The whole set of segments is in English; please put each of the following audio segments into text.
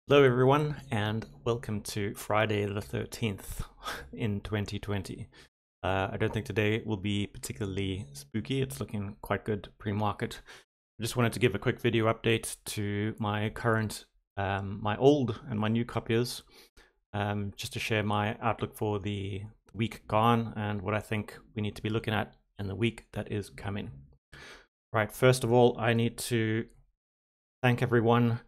Hello everyone, and welcome to Friday the 13th in 2020. I don't think today will be particularly spooky. It's looking quite good pre-market. I just wanted to give a quick video update to my current, my old and my new copiers, just to share my outlook for the week gone and what I think we need to be looking at in the week that is coming. Right, first of all, I need to thank everyone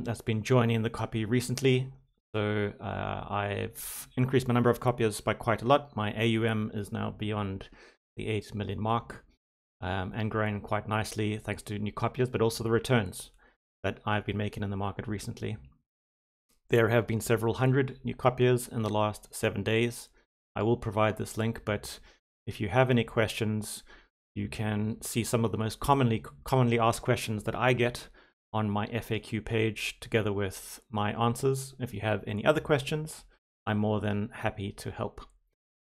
that's been joining the copy recently. So I've increased my number of copiers by quite a lot. My AUM is now beyond the 8 million mark and growing quite nicely thanks to new copiers, but also the returns that I've been making in the market recently. There have been several hundred new copiers in the last 7 days. I will provide this link, but if you have any questions, you can see some of the most commonly asked questions that I get on my FAQ page together with my answers. If you have any other questions, I'm more than happy to help.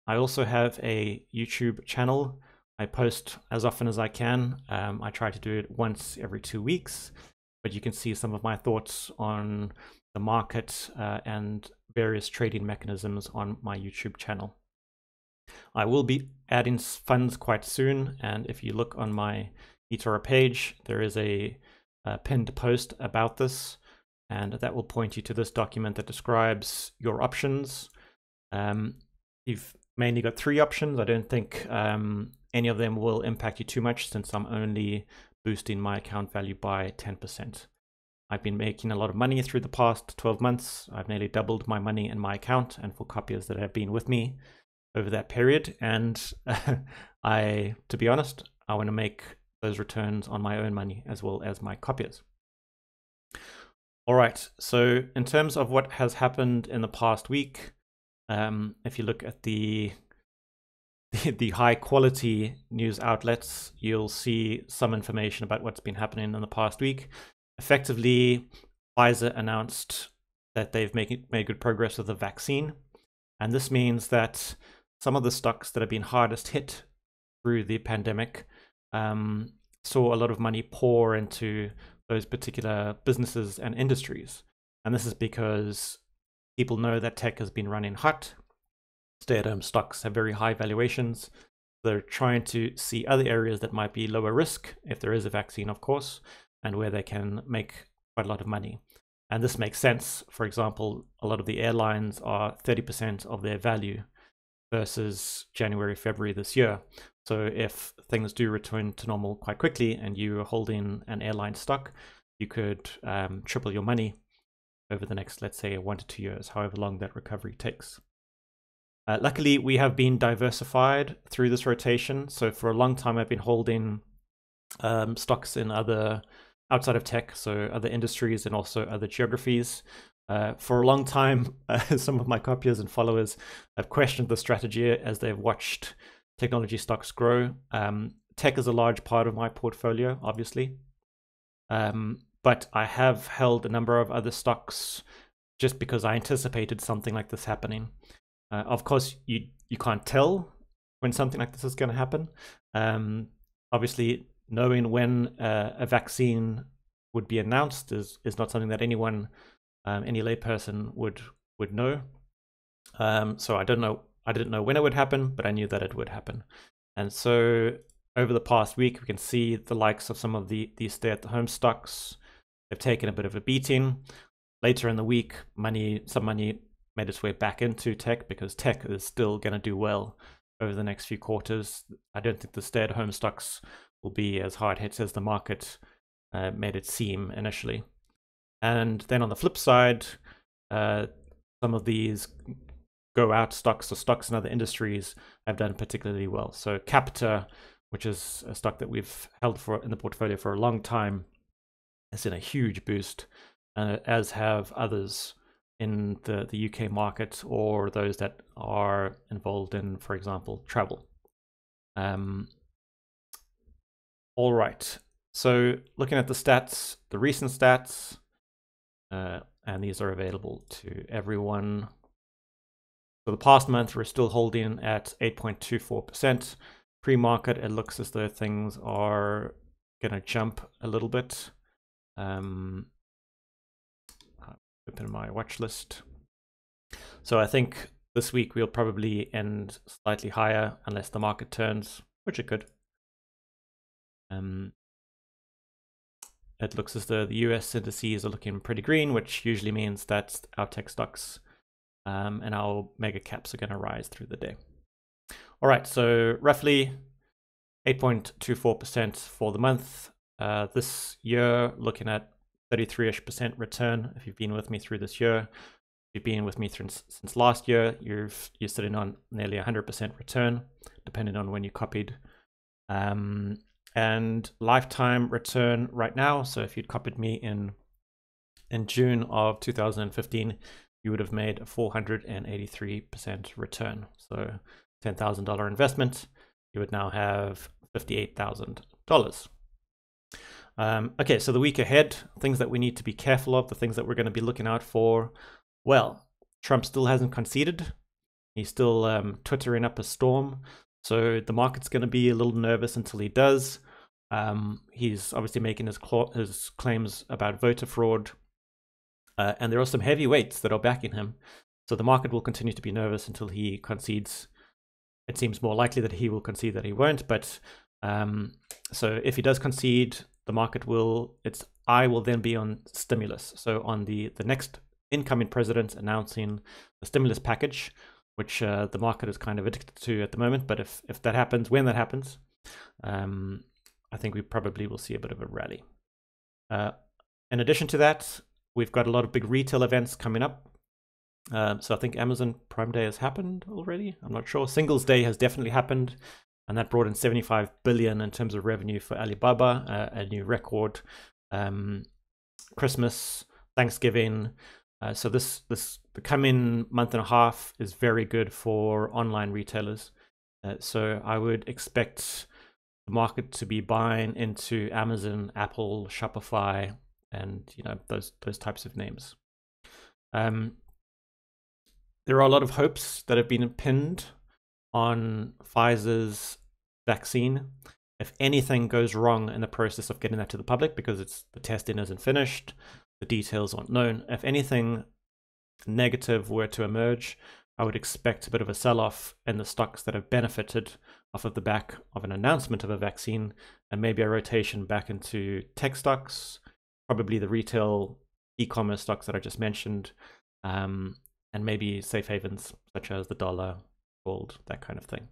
I also have a YouTube channel. I post as often as I can. I try to do it once every 2 weeks, but you can see some of my thoughts on the market and various trading mechanisms on my YouTube channel. I will be adding funds quite soon, and if you look on my eToro page, there is a pinned post about this, and that will point you to this document that describes your options. You've mainly got 3 options. I don't think any of them will impact you too much since I'm only boosting my account value by 10%. I've been making a lot of money through the past 12 months. I've nearly doubled my money in my account and for copiers that have been with me over that period, and to be honest, I want to make those returns on my own money as well as my copiers. All right, so in terms of what has happened in the past week, if you look at the high quality news outlets, you'll see some information about what's been happening in the past week. Effectively, Pfizer announced that they've made good progress with the vaccine, and this means that some of the stocks that have been hardest hit through the pandemic saw a lot of money pour into those particular businesses and industries. And this is because people know that tech has been running hot. Stay-at-home stocks have very high valuations. They're trying to see other areas that might be lower risk, if there is a vaccine, of course, and where they can make quite a lot of money. And this makes sense. For example, a lot of the airlines are 30% of their value versus January, February this year. So if things do return to normal quite quickly and you're holding an airline stock, you could triple your money over the next, let's say, 1 to 2 years, however long that recovery takes. Luckily, we have been diversified through this rotation. So for a long time, I've been holding stocks in outside of tech, so other industries and also other geographies. For a long time, some of my copiers and followers have questioned the strategy as they've watched technology stocks grow. Tech is a large part of my portfolio, obviously, but I have held a number of other stocks just because I anticipated something like this happening. Of course, you can't tell when something like this is going to happen. Obviously, knowing when a vaccine would be announced is not something that anyone, any layperson would know. So I didn't know when it would happen, but I knew that it would happen. And so over the past week, we can see the likes of some of these stay-at-home stocks. They've taken a bit of a beating. Later in the week, some money made its way back into tech because tech is still going to do well over the next few quarters. I don't think the stay-at-home stocks will be as hard hit as the market made it seem initially. And then on the flip side, some of these go out stocks or stocks in other industries have done particularly well. So Copier, which is a stock that we've held in the portfolio for a long time, has seen a huge boost, as have others in the UK market or those that are involved in, for example, travel. All right, so looking at the stats, the recent stats, and these are available to everyone. For the past month, we're still holding at 8.24%. Pre-market, it looks as though things are going to jump a little bit. Go open my watch list. So I think this week we'll probably end slightly higher unless the market turns, which it could. It looks as though the US indices are looking pretty green, which usually means that our tech stocks and our mega caps are going to rise through the day. All right, so roughly 8.24% for the month. This year, looking at 33-ish% return. If you've been with me through this year, if you've been with me since last year, you're sitting on nearly 100% return, depending on when you copied. And lifetime return right now. So if you'd copied me in June of 2015, you would have made a 483% return. So $10,000 investment, you would now have $58,000. Okay, so the week ahead, things that we need to be careful of, the things that we're going to be looking out for. Well, Trump still hasn't conceded. He's still twittering up a storm. So the market's going to be a little nervous until he does. He's obviously making his claims about voter fraud. And there are some heavyweights that are backing him. So the market will continue to be nervous until he concedes. It seems more likely that he will concede than he won't. But so if he does concede, the market will, its eye will then be on stimulus. So on the next incoming president announcing the stimulus package, which the market is kind of addicted to at the moment. But if that happens, when that happens, I think we probably will see a bit of a rally. In addition to that, we've got a lot of big retail events coming up. So I think Amazon Prime Day has happened already. I'm not sure. Singles Day has definitely happened. And that brought in 75 billion in terms of revenue for Alibaba, a new record. Christmas, Thanksgiving. So the coming month and a half is very good for online retailers. So I would expect the market to be buying into Amazon, Apple, Shopify, and those types of names. There are a lot of hopes that have been pinned on Pfizer's vaccine. If anything goes wrong in the process of getting that to the public, because the testing isn't finished, the details aren't known, if anything negative were to emerge, I would expect a bit of a sell-off in the stocks that have benefited off of the back of an announcement of a vaccine, and maybe a rotation back into tech stocks, probably the retail e-commerce stocks that I just mentioned, and maybe safe havens such as the dollar, gold, that kind of thing.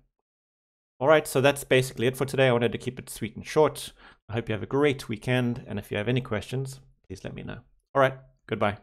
All right, so that's basically it for today. I wanted to keep it sweet and short. I hope you have a great weekend, and if you have any questions, please let me know. All right, goodbye.